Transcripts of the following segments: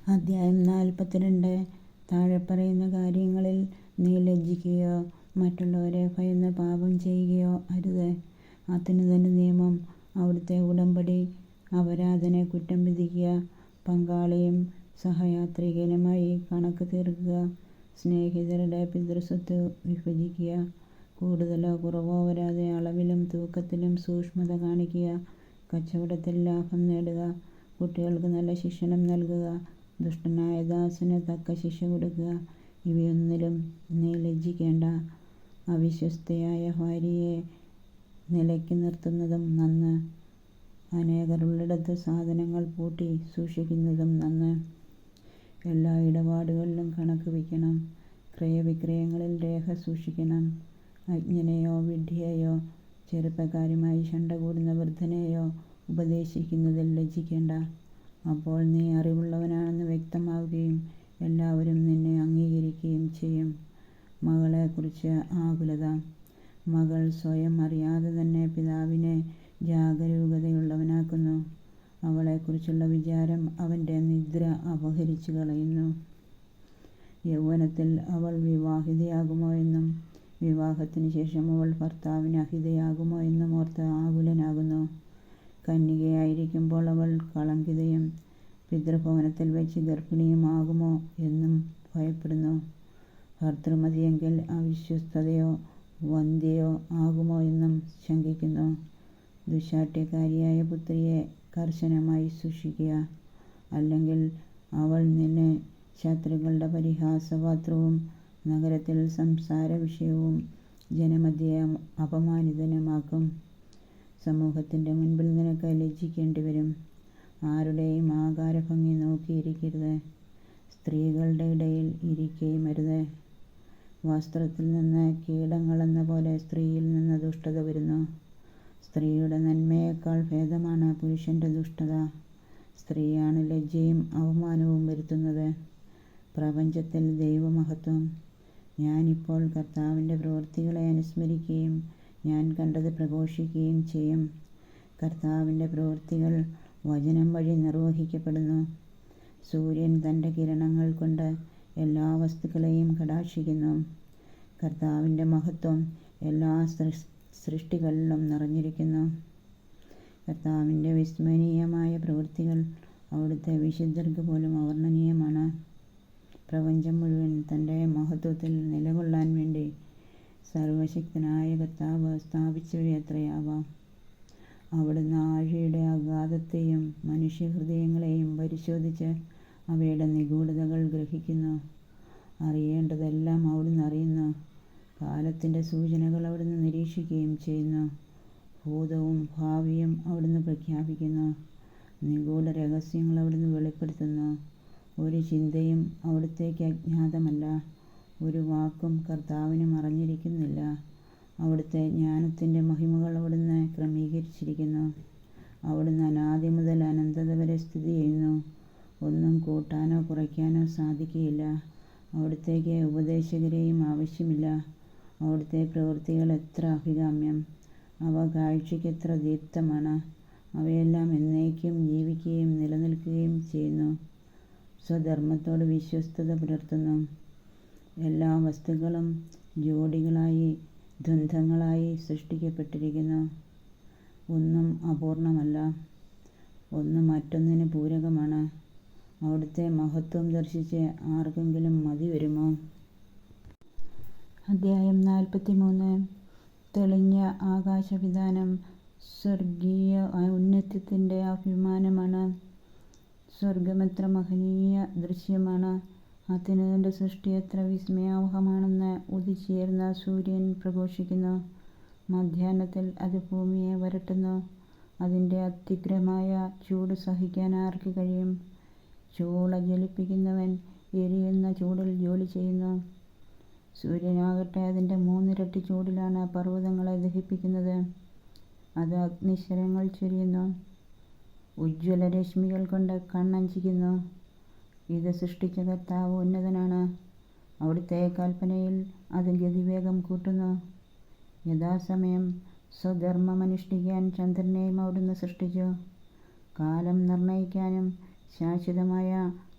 അധ്യായം 42. താഴെ പറയുന്ന കാര്യങ്ങളിൽ നീ ലജ്ജിക്കുകയോ മറ്റുള്ളവരെ ഭയന്ന് പാപം ചെയ്യുകയോ അരുത്. അത്യുന്നതന്റെ നിയമം, അവിടുത്തെ ഉടമ്പടി, അപരാധനെ കുറ്റം വിധിക്കുക, പങ്കാളിയും സഹയാത്രികനുമായി കണക്ക് തീർക്കുക, സ്നേഹിതരുടെ പിതൃസ്വത്ത് വിഭജിക്കുക, കൂടുതലോ കുറവോ വരാതെ അളവിലും തൂക്കത്തിലും സൂക്ഷ്മത കാണിക്കുക, കച്ചവടത്തിൽ ലാഭം നേടുക, കുട്ടികൾക്ക് നല്ല ശിക്ഷണം നൽകുക, ദുഷ്ടനായ ദാസന് തക്ക ശിക്ഷ കൊടുക്കുക. ഇവയൊന്നിലും നീ ലജ്ജിക്കേണ്ട. അവിശ്വസ്തയായ ഭാര്യയെ നിലയ്ക്ക് നിർത്തുന്നതും നന്ന്, അനേകർ ഉള്ളിടത്ത് സാധനങ്ങൾ പൂട്ടി സൂക്ഷിക്കുന്നതും നന്ന്. എല്ലാ ഇടപാടുകളിലും കണക്ക് വയ്ക്കണം. ക്രയവിക്രയങ്ങളിൽ രേഖ സൂക്ഷിക്കണം. അജ്ഞനെയോ വിഡ്ഢിയെയോ ചെറുപ്പക്കാരുമായി ശണ്ട കൂടുന്ന വൃദ്ധനെയോ ഉപദേശിക്കുന്നതിൽ ലജ്ജിക്കേണ്ട. അപ്പോൾ നീ അറിവുള്ളവനാണെന്ന് വ്യക്തമാവുകയും എല്ലാവരും നിന്നെ അംഗീകരിക്കുകയും ചെയ്യും. മകളെക്കുറിച്ച് ആകുലത. മകൾ സ്വയം അറിയാതെ തന്നെ പിതാവിനെ ജാഗരൂകതയുള്ളവനാക്കുന്നു. അവളെക്കുറിച്ചുള്ള വിചാരം അവൻ്റെ നിദ്ര അപഹരിച്ചു കളയുന്നു. യൗവനത്തിൽ അവൾ വിവാഹിതയാകുമോ എന്നും വിവാഹത്തിന് ശേഷം അവൾ ഭർത്താവിന് അഹിതയാകുമോ എന്നും ഓർത്ത് ആകുലനാകുന്നു. കന്യകയായിരിക്കുമ്പോൾ അവൾ കളങ്കിതയും പിതൃഭവനത്തിൽ വെച്ച് ഗർഭിണിയുമാകുമോ എന്നും ഭയപ്പെടുന്നു. ഭർതൃമതിയെങ്കിൽ അവിശ്വസ്തയോ വന്ധ്യയോ ആകുമോ എന്നും ശങ്കിക്കുന്നു. ദുശ്ശാഠ്യക്കാരിയായ പുത്രിയെ കർശനമായി സൂക്ഷിക്കുക, അല്ലെങ്കിൽ അവൾ നിന്നെ ശത്രുക്കളുടെ പരിഹാസപാത്രവും നഗരത്തിൽ സംസാര വിഷയവും ജനമധ്യേ അപമാനിതനുമാക്കും. സമൂഹത്തിൻ്റെ മുൻപിൽ നിനക്ക് ലജ്ജിക്കേണ്ടി വരും. ആരുടെയും ആകാരഭംഗി നോക്കിയിരിക്കരുത്. സ്ത്രീകളുടെ ഇടയിൽ ഇരിക്കുകയും അരുത്. വസ്ത്രത്തിൽ നിന്ന് കീടങ്ങളെന്ന പോലെ സ്ത്രീയിൽ നിന്ന് ദുഷ്ടത വരുന്നു. സ്ത്രീയുടെ നന്മയേക്കാൾ ഭേദമാണ് പുരുഷൻ്റെ ദുഷ്ടത. സ്ത്രീയാണ് ലജ്ജയും അവമാനവും വരുത്തുന്നത്. പ്രപഞ്ചത്തിൽ ദൈവമഹത്വം. ഞാനിപ്പോൾ കർത്താവിൻ്റെ പ്രവൃത്തികളെ അനുസ്മരിക്കുകയും ഞാൻ കണ്ടത് പ്രഘോഷിക്കുകയും ചെയ്യും. കർത്താവിൻ്റെ പ്രവൃത്തികൾ വചനം വഴി നിർവഹിക്കപ്പെടുന്നു. സൂര്യൻ തൻ്റെ കിരണങ്ങൾ കൊണ്ട് എല്ലാ വസ്തുക്കളെയും കടാക്ഷിക്കുന്നു. കർത്താവിൻ്റെ മഹത്വം എല്ലാ സൃഷ്ടികളിലും നിറഞ്ഞിരിക്കുന്നു. കർത്താവിൻ്റെ വിസ്മരണീയമായ പ്രവൃത്തികൾ അവിടുത്തെ വിശുദ്ധർക്ക് പോലും അവർണ്ണനീയമാണ്. പ്രപഞ്ചം മുഴുവൻ തൻ്റെ മഹത്വത്തിൽ നിലകൊള്ളാൻ വേണ്ടി സർവശക്തനായ കർത്താവ് സ്ഥാപിച്ചവയത്രയാവാം. അവിടുന്ന് ആഴിയുടെ അഗാധത്തെയും മനുഷ്യഹൃദയങ്ങളെയും പരിശോധിച്ച് അവയുടെ നിഗൂഢതകൾ ഗ്രഹിക്കുന്നു. അറിയേണ്ടതെല്ലാം അവിടുന്ന് അറിയുന്നു. കാലത്തിൻ്റെ സൂചനകൾ അവിടുന്ന് നിരീക്ഷിക്കുകയും ചെയ്യുന്നു. ഭൂതവും ഭാവിയും അവിടുന്ന് പ്രഖ്യാപിക്കുന്നു. നിഗൂഢ രഹസ്യങ്ങൾ അവിടുന്ന് വെളിപ്പെടുത്തുന്നു. ഒരു ചിന്തയും അവിടുത്തേക്ക് അജ്ഞാതമല്ല. ഒരു വാക്കും കർത്താവിന് മറഞ്ഞിരിക്കുന്നില്ല. അവിടുത്തെ ജ്ഞാനത്തിൻ്റെ മഹിമകൾ അവിടുന്ന് ക്രമീകരിച്ചിരിക്കുന്നു. അവിടുന്ന് അനാദി മുതൽ അനന്തത വരെ സ്ഥിതി ചെയ്യുന്നു. ഒന്നും കൂട്ടാനോ കുറയ്ക്കാനോ സാധിക്കുകയില്ല. അവിടുത്തേക്ക് ഉപദേശകരെയും ആവശ്യമില്ല. അവിടുത്തെ പ്രവൃത്തികൾ എത്ര അഭികാമ്യം! അവ കാഴ്ചയ്ക്ക് എത്ര ദീപ്തമാണ്! അവയെല്ലാം എന്നേക്കും ജീവിക്കുകയും നിലനിൽക്കുകയും ചെയ്യുന്നു. സ്വധർമ്മത്തോട് വിശ്വസ്തത പുലർത്തുന്നു. എല്ലാ വസ്തുക്കളും ജോഡികളായി ദ്വന്ദ്ങ്ങളായി സൃഷ്ടിക്കപ്പെട്ടിരിക്കുന്നു. ഒന്നും അപൂർണമല്ല. ഒന്ന് മറ്റൊന്നിന് പൂരകമാണ്. അവിടുത്തെ മഹത്വം ദർശിച്ച് ആർക്കെങ്കിലും മതി വരുമോ? അധ്യായം 43. തെളിഞ്ഞ ആകാശവിതാനം സ്വർഗീയ ഔന്നത്യത്തിൻ്റെ അഭിമാനമാണ്. സ്വർഗമെത്ര മഹനീയ ദൃശ്യമാണ്! അത്യുന്നതൻ്റെ സൃഷ്ടി എത്ര വിസ്മയാവഹമാണെന്ന് ഉദിച്ചുയർന്ന സൂര്യൻ പ്രഘോഷിക്കുന്നു. മധ്യാഹ്നത്തിൽ അത് ഭൂമിയെ വരട്ടുന്നു. അതിൻ്റെ അത്യുഗ്രമായ ചൂട് സഹിക്കാൻ ആർക്ക് കഴിയും? ചൂള ജ്വലിപ്പിക്കുന്നവൻ എരിയുന്ന ചൂടിൽ ജോലി ചെയ്യുന്നു. സൂര്യനാകട്ടെ അതിൻ്റെ 3 ഇരട്ടി ചൂടിലാണ് പർവ്വതങ്ങളെ ദഹിപ്പിക്കുന്നത്. അത് അഗ്നിശരങ്ങൾ ചൊരിയുന്നു. ഉജ്ജ്വല രശ്മികൾ കൊണ്ട് കണ്ണഞ്ചിക്കുന്നു. ഇത് സൃഷ്ടിച്ച കർത്താവ് ഉന്നതനാണ്. അവിടുത്തെ കൽപ്പനയിൽ അത് ഗതിവേഗം കൂട്ടുന്നു. യഥാസമയം സ്വധർമ്മമനുഷ്ഠിക്കാൻ ചന്ദ്രനെയും അവിടുന്ന് സൃഷ്ടിച്ചു. കാലം നിർണയിക്കാനും ശാശ്വതമായ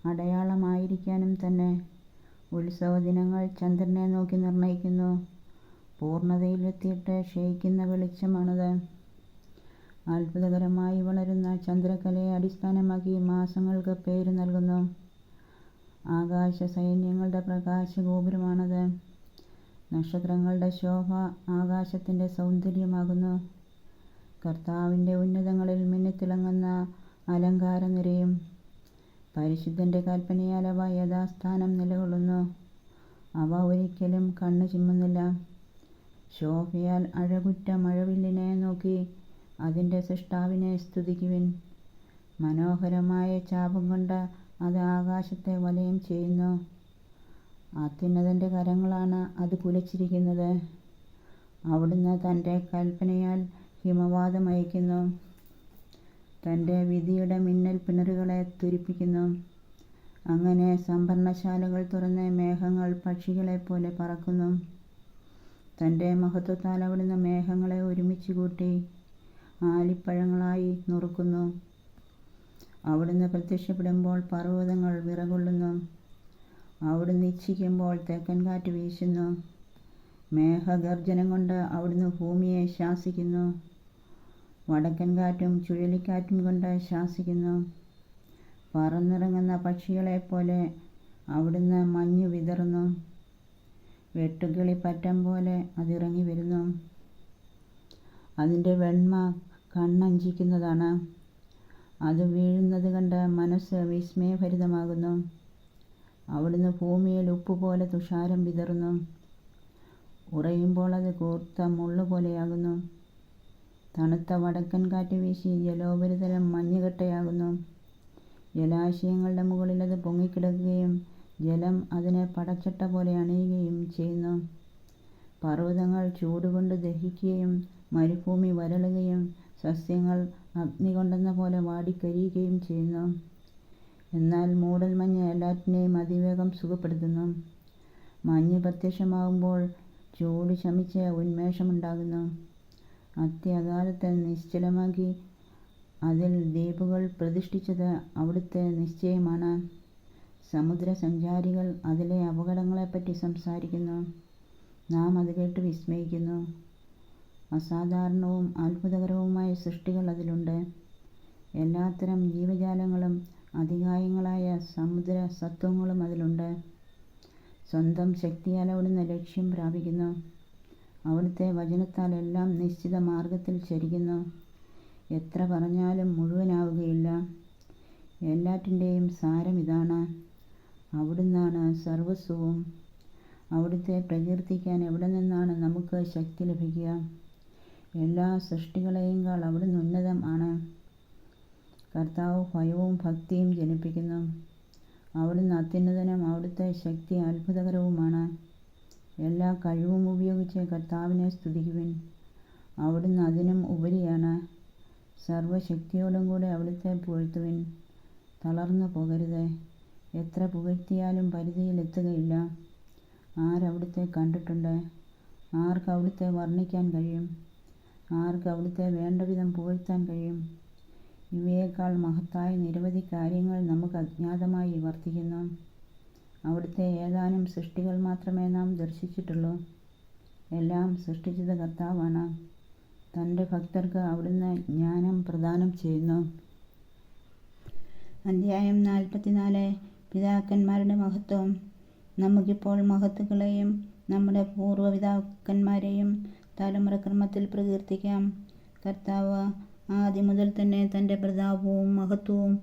അടയാളമായിരിക്കാനും തന്നെ. ഉത്സവ ദിനങ്ങൾ ചന്ദ്രനെ നോക്കി നിർണയിക്കുന്നു. പൂർണ്ണതയിലെത്തിയിട്ട് ക്ഷയിക്കുന്ന വെളിച്ചമാണത്. അത്ഭുതകരമായി വളരുന്ന ചന്ദ്രക്കലയെ അടിസ്ഥാനമാക്കി മാസങ്ങൾക്ക് പേര് നൽകുന്നു. ആകാശ സൈന്യങ്ങളുടെ പ്രകാശഗോപുരമാണത്. നക്ഷത്രങ്ങളുടെ ശോഭ ആകാശത്തിൻ്റെ സൗന്ദര്യമാകുന്നു. കർത്താവിൻ്റെ ഉന്നതങ്ങളിൽ മിന്നിത്തിളങ്ങുന്ന അലങ്കാരനിരയും. പരിശുദ്ധൻ്റെ കൽപ്പനയാൽ അവ യഥാസ്ഥാനം നിലകൊള്ളുന്നു. അവ ഒരിക്കലും കണ്ണു ചിമ്മുന്നില്ല. ശോഭയാൽ അഴകുറ്റ മഴവില്ലിനെ നോക്കി അതിൻ്റെ സൃഷ്ടാവിനെ സ്തുതിക്കുവിൻ. മനോഹരമായ ചാപം കൊണ്ട് അത് ആകാശത്തെ വലയം ചെയ്യുന്നു. അത്യുന്നതൻ്റെ കരങ്ങളാണ് അത് കുലച്ചിരിക്കുന്നത്. അവിടുന്ന് തൻ്റെ കൽപ്പനയാൽ ഹിമവാതമയക്കുന്നു. തൻ്റെ വിധിയുടെ മിന്നൽ പിണറുകളെ തുരിപ്പിക്കുന്നു. അങ്ങനെ സംഭരണശാലകൾ തുറന്ന് മേഘങ്ങൾ പക്ഷികളെപ്പോലെ പറക്കുന്നു. തൻ്റെ മഹത്വത്താൽ അവിടുന്ന് മേഘങ്ങളെ ഒരുമിച്ച് കൂട്ടി ആലിപ്പഴങ്ങളായി നുറുക്കുന്നു. അവിടുന്ന് പ്രത്യക്ഷപ്പെടുമ്പോൾ പർവ്വതങ്ങൾ വിറകൊള്ളുന്നു. അവിടുന്ന് ഇച്ഛിക്കുമ്പോൾ തെക്കൻ കാറ്റ് വീശുന്നു. മേഘഗർജനം കൊണ്ട് അവിടുന്ന് ഭൂമിയെ ശാസിക്കുന്നു. വടക്കൻ കാറ്റും ചുഴലിക്കാറ്റും കൊണ്ട് ശാസിക്കുന്നു. പറന്നിറങ്ങുന്ന പക്ഷികളെപ്പോലെ അവിടുന്ന് മഞ്ഞു വിതറുന്നു. വെട്ടുകിളിപ്പറ്റം പോലെ അതിറങ്ങി വരുന്നു. അതിൻ്റെ വെണ്മ കണ്ണഞ്ചിക്കുന്നതാണ്. അത് വീഴുന്നത് കണ്ട് മനസ്സ് വിസ്മയഭരിതമാകുന്നു. അവിടുന്ന് ഭൂമിയിൽ ഉപ്പുപോലെ തുഷാരം വിതറുന്നു. ഉറയുമ്പോൾ അത് കൂർത്ത മുള്ളുപോലെയാകുന്നു. തണുത്ത വടക്കൻ കാറ്റ് വീശി ജലോപരിതലം മഞ്ഞുകട്ടയാകുന്നു. ജലാശയങ്ങളുടെ മുകളിൽ അത് പൊങ്ങിക്കിടക്കുകയും ജലം അതിനെ പടച്ചട്ട പോലെ അണിയുകയും ചെയ്യുന്നു. പർവ്വതങ്ങൾ ചൂടുകൊണ്ട് ദഹിക്കുകയും മരുഭൂമി വരളുകയും സസ്യങ്ങൾ അഗ്നി കൊണ്ടെന്ന പോലെ വാടിക്കരിയുകയും ചെയ്യുന്നു. എന്നാൽ മൂടൽമഞ്ഞ് എല്ലാറ്റിനെയും അതിവേഗം സുഖപ്പെടുത്തുന്നു. മഞ്ഞ് പ്രത്യക്ഷമാകുമ്പോൾ ചൂട് ശമിച്ച് ഉന്മേഷമുണ്ടാകുന്നു. അത്യകാലത്തെ നിശ്ചലമാക്കി അതിൽ ദ്വീപുകൾ പ്രതിഷ്ഠിച്ചത് അവിടുത്തെ നിശ്ചയമാണ്. സമുദ്രസഞ്ചാരികൾ അതിലെ അപകടങ്ങളെപ്പറ്റി സംസാരിക്കുന്നു. നാം അത് കേട്ട് വിസ്മയിക്കുന്നു. അസാധാരണവും അത്ഭുതകരവുമായ സൃഷ്ടികൾ അതിലുണ്ട്. എല്ലാത്തരം ജീവജാലങ്ങളും അതികായങ്ങളായ സമുദ്ര സത്വങ്ങളും അതിലുണ്ട്. സ്വന്തം ശക്തിയാൽ അവിടുന്ന് ലക്ഷ്യം പ്രാപിക്കുന്നു. അവിടുത്തെ വചനത്താൽ എല്ലാം നിശ്ചിത മാർഗത്തിൽ ചരിക്കുന്നു. എത്ര പറഞ്ഞാലും മുഴുവനാവുകയില്ല. എല്ലാറ്റിൻ്റെയും സാരം ഇതാണ്: അവിടുന്നാണ് സർവസ്വവും. അവിടുത്തെ പ്രകീർത്തിക്കാൻ എവിടെ നിന്നാണ് നമുക്ക് ശക്തി ലഭിക്കുക? എല്ലാ സൃഷ്ടികളെയുംകാൾ അവിടുന്ന് ഉന്നതം ആണ്. കർത്താവ് ഭയവും ഭക്തിയും ജനിപ്പിക്കുന്നു. അവിടുന്ന് അത്യുന്നതനും അവിടുത്തെ ശക്തി അത്ഭുതകരവുമാണ്. എല്ലാ കഴിവും ഉപയോഗിച്ച് കർത്താവിനെ സ്തുതിക്കുവിൻ. അവിടുന്ന് അതിനും ഉപരിയാണ്. സർവശക്തിയോടും കൂടെ അവിടുത്തെ പുകഴ്ത്തുവിൻ. തളർന്നു പോകരുത്. എത്ര പുകഴ്ത്തിയാലും പരിധിയിലെത്തുകയില്ല. ആരവിടുത്തെ കണ്ടിട്ടുണ്ട്? ആർക്ക് അവിടുത്തെ വർണ്ണിക്കാൻ കഴിയും? ആർക്ക് അവിടുത്തെ വേണ്ടവിധം പുകഴ്ത്താൻ കഴിയും? ഇവയേക്കാൾ മഹത്തായ നിരവധി കാര്യങ്ങൾ നമുക്ക് അജ്ഞാതമായി വർത്തിക്കുന്നു. അവിടുത്തെ ഏതാനും സൃഷ്ടികൾ മാത്രമേ നാം ദർശിച്ചിട്ടുള്ളൂ. എല്ലാം സൃഷ്ടിച്ചത് കർത്താവാണ്. തൻ്റെ ഭക്തർക്ക് അവിടുന്ന് ജ്ഞാനം പ്രദാനം ചെയ്യുന്നു. അധ്യായം 44. പിതാക്കന്മാരുടെ മഹത്വം. നമുക്കിപ്പോൾ മഹത്തുക്കളെയും നമ്മുടെ പൂർവ്വപിതാക്കന്മാരെയും തലമുറക്രമത്തിൽ പ്രകീർത്തിക്കാം. കർത്താവ് ആദ്യം മുതൽ തന്നെ തൻ്റെ പ്രതാപവും മഹത്വവും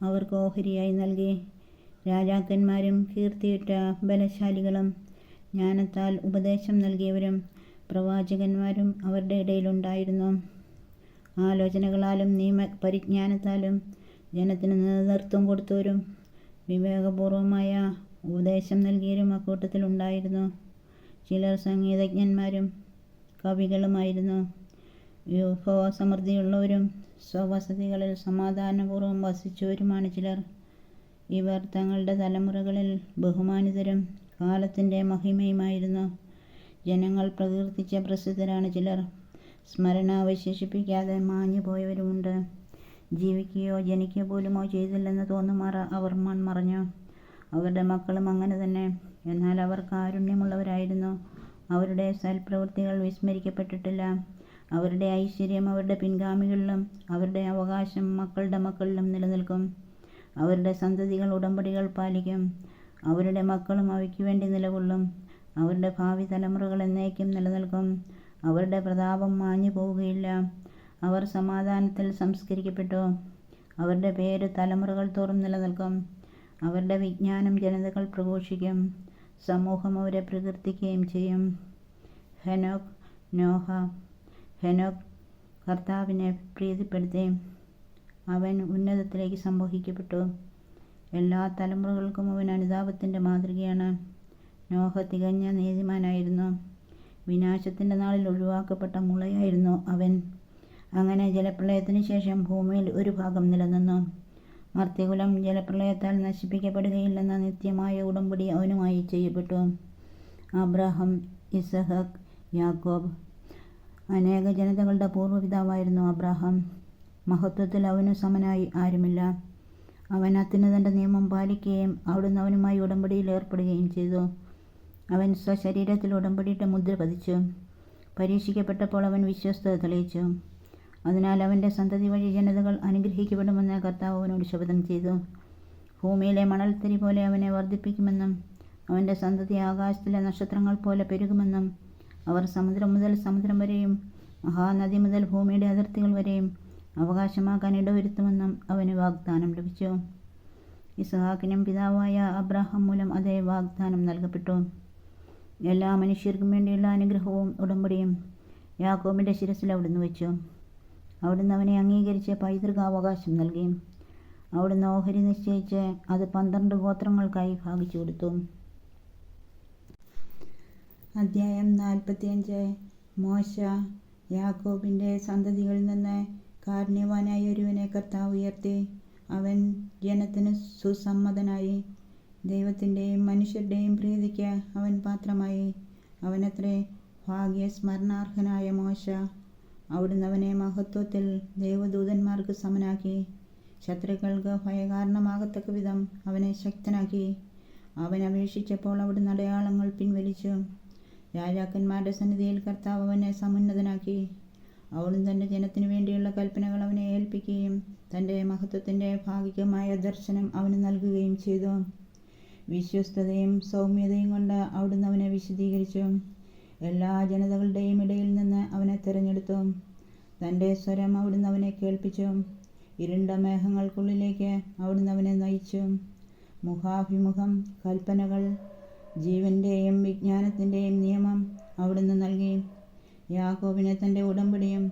അവർക്ക് ഓഹരിയായി നൽകി. രാജാക്കന്മാരും കീർത്തിയുറ്റ ബലശാലികളും ജ്ഞാനത്താൽ ഉപദേശം നൽകിയവരും പ്രവാചകന്മാരും അവരുടെ ഇടയിലുണ്ടായിരുന്നു. ആലോചനകളാലും നിയമപരിജ്ഞാനത്താലും ജനത്തിന് നേതൃത്വം കൊടുത്തവരും വിവേകപൂർവമായ ഉപദേശം നൽകിയവരും അക്കൂട്ടത്തിലുണ്ടായിരുന്നു. ചിലർ സംഗീതജ്ഞന്മാരും കവികളുമായിരുന്നു. വിഭവസമൃദ്ധിയുള്ളവരും സ്വവസതികളിൽ സമാധാനപൂർവ്വം വസിച്ചവരുമാണ് ചിലർ. ഇവർ തങ്ങളുടെ തലമുറകളിൽ ബഹുമാനിതരും കാലത്തിൻ്റെ മഹിമയുമായിരുന്നു. ജനങ്ങൾ പ്രകീർത്തിച്ച പ്രസിദ്ധരാണ് ചിലർ. സ്മരണ അവശേഷിപ്പിക്കാതെ മാഞ്ഞു പോയവരുമുണ്ട്. ജീവിക്കുകയോ ജനിക്കുക പോലുമോ ചെയ്തില്ലെന്ന് തോന്നുമാറ് അവർ മൺമറഞ്ഞു. അവരുടെ മക്കളും അങ്ങനെ തന്നെ. എന്നാൽ അവർ കാരുണ്യമുള്ളവരായിരുന്നു. അവരുടെ സൽപ്രവൃത്തികൾ വിസ്മരിക്കപ്പെട്ടിട്ടില്ല. അവരുടെ ഐശ്വര്യം അവരുടെ പിൻഗാമികളിലും അവരുടെ അവകാശം മക്കളുടെ മക്കളിലും നിലനിൽക്കും. അവരുടെ സന്തതികൾ ഉടമ്പടികൾ പാലിക്കും. അവരുടെ മക്കളും അവയ്ക്ക് വേണ്ടി നിലകൊള്ളും. അവരുടെ ഭാവി തലമുറകൾ എന്നേക്കും നിലനിൽക്കും. അവരുടെ പ്രതാപം മാഞ്ഞു പോവുകയില്ല. അവർ സമാധാനത്തിൽ സംസ്കരിക്കപ്പെട്ടു. അവരുടെ പേര് തലമുറകൾ തോറും നിലനിൽക്കും. അവരുടെ വിജ്ഞാനം ജനതകൾ പ്രഘോഷിക്കും. സമൂഹം അവരെ പ്രകീർത്തിക്കുകയും ചെയ്യും. ഹെനോക്ക് നോഹ. ഹെനോക്ക് കർത്താവിനെ പ്രീതിപ്പെടുത്തി. അവൻ ഉന്നതത്തിലേക്ക് സംവഹിക്കപ്പെട്ടു. എല്ലാ തലമുറകൾക്കും അവൻ അനുതാപത്തിൻ്റെ മാതൃകയാണ്. നോഹ തികഞ്ഞ നീതിമാനായിരുന്നു. വിനാശത്തിൻ്റെ നാളിൽ ഒഴിവാക്കപ്പെട്ട മുളയായിരുന്നു അവൻ. അങ്ങനെ ജലപ്രളയത്തിന് ശേഷം ഭൂമിയിൽ ഒരു ഭാഗം നിലനിന്നു. മർത്യകുലം ജലപ്രളയത്താൽ നശിപ്പിക്കപ്പെടുകയില്ലെന്ന നിത്യമായ ഉടമ്പടി അവനുമായി ചെയ്യപ്പെട്ടു. അബ്രാഹം, ഇസഹാക്ക്, യാക്കോബ്. അനേക ജനതകളുടെ പൂർവ്വപിതാവായിരുന്നു അബ്രാഹാം. മഹത്വത്തിൽ അവനു സമനായി ആരുമില്ല. അവൻ അത്യുന്നതൻ്റെ നിയമം പാലിക്കുകയും അവിടുന്ന് അവനുമായി ഉടമ്പടിയിൽ ഏർപ്പെടുകയും ചെയ്തു. അവൻ സ്വശരീരത്തിൽ ഉടമ്പടിയുടെ മുദ്ര പതിച്ചു. പരീക്ഷിക്കപ്പെട്ടപ്പോൾ അവൻ വിശ്വസ്തത തെളിയിച്ചു. അതിനാൽ അവൻ്റെ സന്തതി വഴി ജനതകൾ അനുഗ്രഹിക്കപ്പെടുമെന്ന് കർത്താവ് അവനോട് ശപഥം ചെയ്തു. ഭൂമിയിലെ മണൽത്തരി പോലെ അവനെ വർദ്ധിപ്പിക്കുമെന്നും അവൻ്റെ സന്തതി ആകാശത്തിലെ നക്ഷത്രങ്ങൾ പോലെ പെരുകുമെന്നും അവർ സമുദ്രം മുതൽ സമുദ്രം വരെയും മഹാനദി മുതൽ ഭൂമിയുടെ അതിർത്തികൾ വരെയും അവകാശമാക്കാൻ ഇടവരുത്തുമെന്നും അവന് വാഗ്ദാനം ലഭിച്ചു. ഇസ്ഹാക്കിനും പിതാവായ അബ്രാഹാം മൂലം അതേ വാഗ്ദാനം നൽകപ്പെട്ടു. എല്ലാ മനുഷ്യർക്കും വേണ്ടിയുള്ള അനുഗ്രഹവും ഉടമ്പടിയും യാക്കോബിൻ്റെ ശിരസിൽ അവിടുന്ന് വെച്ചു. അവിടുന്ന് അവനെ അംഗീകരിച്ച് പൈതൃകാവകാശം നൽകി. അവിടുന്ന് ഓഹരി നിശ്ചയിച്ച് അത് 12 ഗോത്രങ്ങൾക്കായി ഭാഗിച്ചു കൊടുത്തു. അധ്യായം 45. മോശ. യാക്കോബിൻ്റെ സന്തതികളിൽ നിന്ന് കാരുണ്യവാനായ ഒരുവനെ കർത്താവ് ഉയർത്തി. അവൻ ജനത്തിന് സുസമ്മതനായി. ദൈവത്തിൻ്റെയും മനുഷ്യരുടെയും പ്രീതിക്ക് അവൻ പാത്രമായി. അവനത്രേ ഭാഗ്യസ്മരണാർഹനായ മോശ. അവിടുന്ന് അവനെ മഹത്വത്തിൽ ദൈവദൂതന്മാർക്ക് സമനാക്കി. ശത്രുക്കൾക്ക് ഭയകാരണമാകത്തക്ക വിധം അവനെ ശക്തനാക്കി. അവൻ അപേക്ഷിച്ചപ്പോൾ അവിടുന്ന് അടയാളങ്ങൾ പിൻവലിച്ചു. രാജാക്കന്മാരുടെ സന്നിധിയിൽ കർത്താവ് അവനെ സമുന്നതനാക്കി. അവിടുന്ന് തൻ്റെ ജനത്തിനു വേണ്ടിയുള്ള കൽപ്പനകൾ അവനെ ഏൽപ്പിക്കുകയും തൻ്റെ മഹത്വത്തിൻ്റെ ഭാഗികമായ ദർശനം അവന് നൽകുകയും ചെയ്തു. വിശ്വസ്തതയും സൗമ്യതയും കൊണ്ട് അവിടുന്ന് അവനെ വിശദീകരിച്ചു. എല്ലാ ജനതകളുടെയും ഇടയിൽ നിന്ന് അവനെ തിരഞ്ഞെടുത്തു. തൻ്റെ സ്വരം അവിടുന്ന് അവനെ കേൾപ്പിച്ചു. ഇരുണ്ട മേഘങ്ങൾക്കുള്ളിലേക്ക് അവിടുന്ന് അവനെ നയിച്ചു. മുഖാഭിമുഖം കൽപ്പനകൾ, ജീവൻ്റെയും വിജ്ഞാനത്തിൻ്റെയും നിയമം അവിടുന്ന് നൽകി. യാക്കോബിനെ തൻ്റെ ഉടമ്പടിയും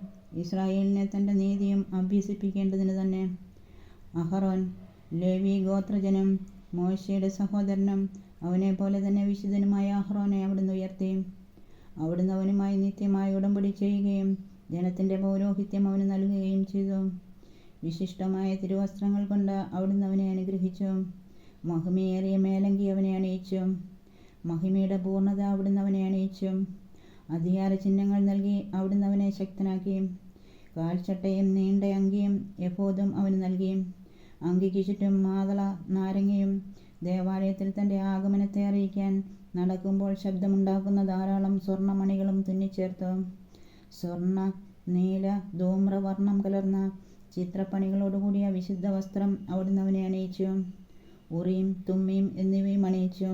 ഇസ്രായേലിനെ തൻ്റെ നീതിയും അഭ്യസിപ്പിക്കേണ്ടതിന് തന്നെ. അഹറോൻ, ലേവി ഗോത്രജനും മോശയുടെ സഹോദരനും അവനെപ്പോലെ തന്നെ വിശുദ്ധനുമായ അഹറോനെ അവിടുന്ന് ഉയർത്തി. അവിടുന്ന് അവനുമായി നിത്യമായ ഉടമ്പടി ചെയ്യുകയും ജനത്തിൻ്റെ പൗരോഹിത്യം അവന് നൽകുകയും ചെയ്തു. വിശിഷ്ടമായ തിരുവസ്ത്രങ്ങൾ കൊണ്ട് അവിടുന്ന് അവനെ അനുഗ്രഹിച്ചു. മഹിമയേറിയ മേലങ്കി അവനെ അണിയിച്ചു. മഹിമയുടെ പൂർണ്ണത അവിടുന്ന് അവനെ അണിയിച്ചു. അധികാര ചിഹ്നങ്ങൾ നൽകി അവിടുന്ന് അവനെ ശക്തനാക്കി. കാൽച്ചട്ടയും നീണ്ട അങ്കിയും എഫോദും അവന് നൽകി. അങ്കിക്ക് ചുറ്റും മാതള നാരങ്ങയും ദേവാലയത്തിൽ തൻ്റെ ആഗമനത്തെ അറിയിക്കാൻ നടക്കുമ്പോൾ ശബ്ദമുണ്ടാക്കുന്ന ധാരാളം സ്വർണ്ണമണികളും തുന്നിച്ചേർത്തു. സ്വർണ്ണ, നീല, ധൂമ്രവർണ്ണം കലർന്ന ചിത്രപ്പണികളോടുകൂടിയ വിശുദ്ധ വസ്ത്രം അവിടുന്ന് അവനെ അണിയിച്ചു. ഉറിയും തുമ്മിയും എന്നിവയും അണിയിച്ചു.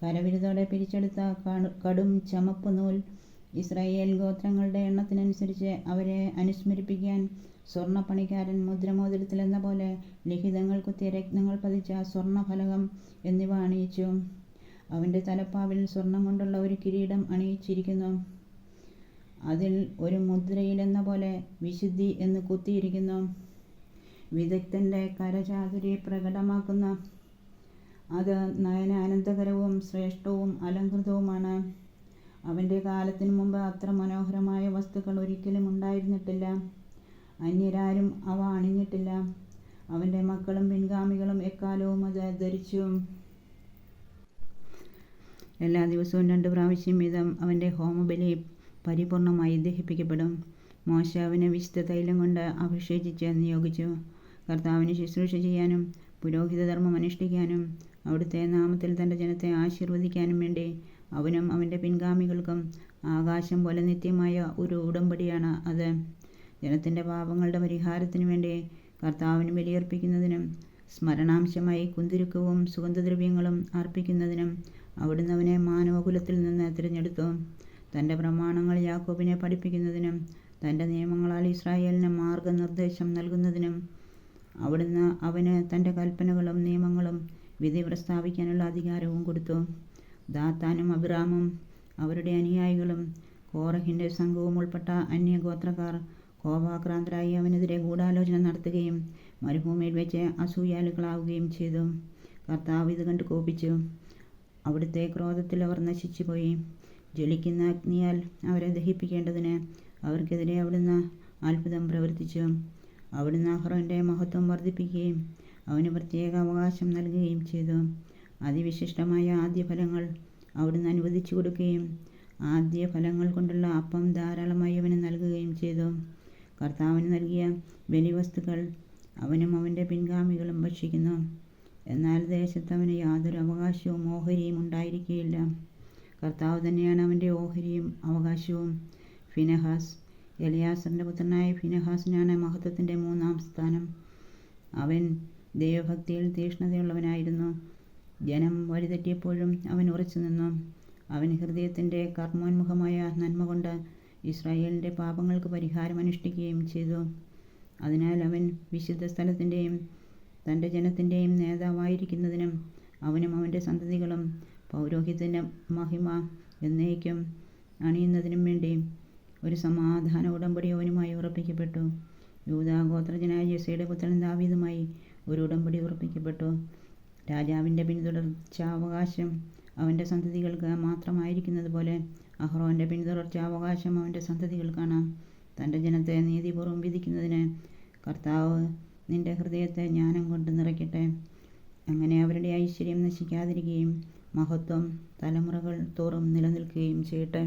കരവിരുതോടെ പിരിച്ചെടുത്ത കടും ചമപ്പ് നൂൽ. ഇസ്രായേൽ ഗോത്രങ്ങളുടെ എണ്ണത്തിനനുസരിച്ച് അവരെ അനുസ്മരിപ്പിക്കാൻ സ്വർണ്ണപ്പണിക്കാരൻ മുദ്രമോതിരത്തിൽ എന്ന പോലെ ലിഖിതങ്ങൾ കുത്തിയ രത്നങ്ങൾ പതിച്ച സ്വർണ്ണഫലകം എന്നിവ അണിയിച്ചു. അവൻ്റെ തലപ്പാവിൽ സ്വർണം കൊണ്ടുള്ള ഒരു കിരീടം അണിയിച്ചിരിക്കുന്നു. അതിൽ ഒരു മുദ്രയിലെന്ന പോലെ വിശുദ്ധി എന്ന് കുത്തിയിരിക്കുന്നു. വിദഗ്ധൻ്റെ കരചാതുരി പ്രകടമാക്കുന്ന അത് നയനാനന്ദകരവും ശ്രേഷ്ഠവും അലങ്കൃതവുമാണ്. അവൻ്റെ കാലത്തിനു മുമ്പ് അത്ര മനോഹരമായ വസ്തുക്കൾ ഒരിക്കലും ഉണ്ടായിരുന്നിട്ടില്ല. അന്യരാരും അവ അണിഞ്ഞിട്ടില്ല. അവൻ്റെ മക്കളും പിൻഗാമികളും എക്കാലവും അത് ധരിച്ചു. എല്ലാ ദിവസവും 2 പ്രാവശ്യം വീതം അവൻ്റെ ഹോമബലി പരിപൂർണമായി ദഹിപ്പിക്കപ്പെടും. മോശ അവനെ വിശുദ്ധ തൈലം കൊണ്ട് അഭിഷേചിച്ച് നിയോഗിച്ചു. കർത്താവിന് ശുശ്രൂഷ ചെയ്യാനും പുരോഹിതധർമ്മം അനുഷ്ഠിക്കാനും അവിടുത്തെ നാമത്തിൽ തൻ്റെ ജനത്തെ ആശീർവദിക്കാനും വേണ്ടി അവനും അവൻ്റെ പിൻഗാമികൾക്കും ആകാശം പോലെ നിത്യമായ ഒരു ഉടമ്പടിയാണ് അത്. ജനത്തിൻ്റെ പാപങ്ങളുടെ പരിഹാരത്തിനു വേണ്ടി കർത്താവിന് ബലിയർപ്പിക്കുന്നതിനും സ്മരണാംശമായി കുന്തിരുക്കവും സുഗന്ധദ്രവ്യങ്ങളും അർപ്പിക്കുന്നതിനും അവിടുന്ന് അവനെ മാനവകുലത്തിൽ നിന്ന് തിരഞ്ഞെടുത്തു. തൻ്റെ പ്രമാണങ്ങൾ യാക്കോബിനെ പഠിപ്പിക്കുന്നതിനും തൻ്റെ നിയമങ്ങളാൽ ഇസ്രായേലിന് മാർഗനിർദ്ദേശം നൽകുന്നതിനും അവിടുന്ന് അവന് തൻ്റെ കൽപ്പനകളും നിയമങ്ങളും വിധി പ്രസ്താവിക്കാനുള്ള അധികാരവും കൊടുത്തു. ദാത്താനും അബിറാമും അവരുടെ അനുയായികളും കോറഹിൻ്റെ സംഘവും ഉൾപ്പെട്ട അന്യഗോത്രക്കാർ കോപാക്രാന്തരായി അവനെതിരെ ഗൂഢാലോചന നടത്തുകയും മരുഭൂമിയിൽ വെച്ച് അസൂയാലുക്കളാവുകയും ചെയ്തു. കർത്താവ് ഇത് കണ്ട് കോപിച്ചു. അവിടുത്തെ ക്രോധത്തിൽ അവർ നശിച്ചുപോയി. ജ്വലിക്കുന്ന അഗ്നിയാൽ അവരെ ദഹിപ്പിക്കേണ്ടതിന് അവർക്കെതിരെ അവിടുന്ന് അത്ഭുതം പ്രവർത്തിച്ചു. അവിടുന്ന് അഹ്റോൻ്റെ മഹത്വം വർദ്ധിപ്പിക്കുകയും അവന് പ്രത്യേക അവകാശം നൽകുകയും ചെയ്തു. അതിവിശിഷ്ടമായ ആദ്യഫലങ്ങൾ അവിടുന്ന് അനുവദിച്ചു കൊടുക്കുകയും ആദ്യഫലങ്ങൾ കൊണ്ടുള്ള അപ്പം ധാരാളമായി അവന് നൽകുകയും ചെയ്തു. കർത്താവിന് നൽകിയ ബലിവസ്തുക്കൾ അവനും അവൻ്റെ പിൻഗാമികളും ഭക്ഷിക്കുന്നു. എന്നാൽ ദേശത്ത് അവന് യാതൊരു അവകാശവും ഓഹരിയും ഉണ്ടായിരിക്കുകയില്ല. കർത്താവ് തന്നെയാണ് അവൻ്റെ ഓഹരിയും അവകാശവും. ഫിനെഹാസ്, എലിയാസറിൻ്റെ പുത്രനായ ഫിനെഹാസിനാണ് മഹത്വത്തിൻ്റെ 3-ാം സ്ഥാനം. അവൻ ദൈവഭക്തിയിൽ തീക്ഷ്ണതയുള്ളവനായിരുന്നു. ജനം വഴിതെറ്റിയപ്പോഴും അവൻ ഉറച്ചു നിന്നു. അവൻ ഹൃദയത്തിൻ്റെ കർമ്മോന്മുഖമായ നന്മ കൊണ്ട് ഇസ്രായേലിൻ്റെ പാപങ്ങൾക്ക് പരിഹാരം അനുഷ്ഠിക്കുകയും ചെയ്തു. അതിനാൽ അവൻ വിശുദ്ധ സ്ഥലത്തിൻ്റെയും തൻ്റെ ജനത്തിൻ്റെയും നേതാവായിരിക്കുന്നതിനും അവനും അവൻ്റെ സന്തതികളും പൗരോഹിത്യത്തിൻ്റെ മഹിമ എന്നേക്കും അണിയുന്നതിനും വേണ്ടി ഒരു സമാധാന ഉടമ്പടി അവനുമായി ഉറപ്പിക്കപ്പെട്ടു. യൂദാ ഗോത്രജനായ യെസയുടെ പുത്രൻ ദാവീദുമായി ഒരു ഉടമ്പടി ഉറപ്പിക്കപ്പെട്ടു. രാജാവിൻ്റെ പിന്തുടർച്ചാവകാശം അവൻ്റെ സന്തതികൾക്ക് മാത്രമായിരിക്കുന്നത് പോലെ അഹ്റോൻ്റെ പിന്തുടർച്ചാവകാശം അവൻ്റെ സന്തതികൾക്കാണ്. തൻ്റെ ജനത്തെ നീതിപൂർവ്വം വിധിക്കുന്നതിന് കർത്താവ് നിൻ്റെ ഹൃദയത്തെ ജ്ഞാനം കൊണ്ട് നിറയ്ക്കട്ടെ. അങ്ങനെ അവരുടെ ഐശ്വര്യം നശിക്കാതിരിക്കുകയും മഹത്വം തലമുറകൾ തോറും നിലനിൽക്കുകയും ചെയ്യട്ടെ.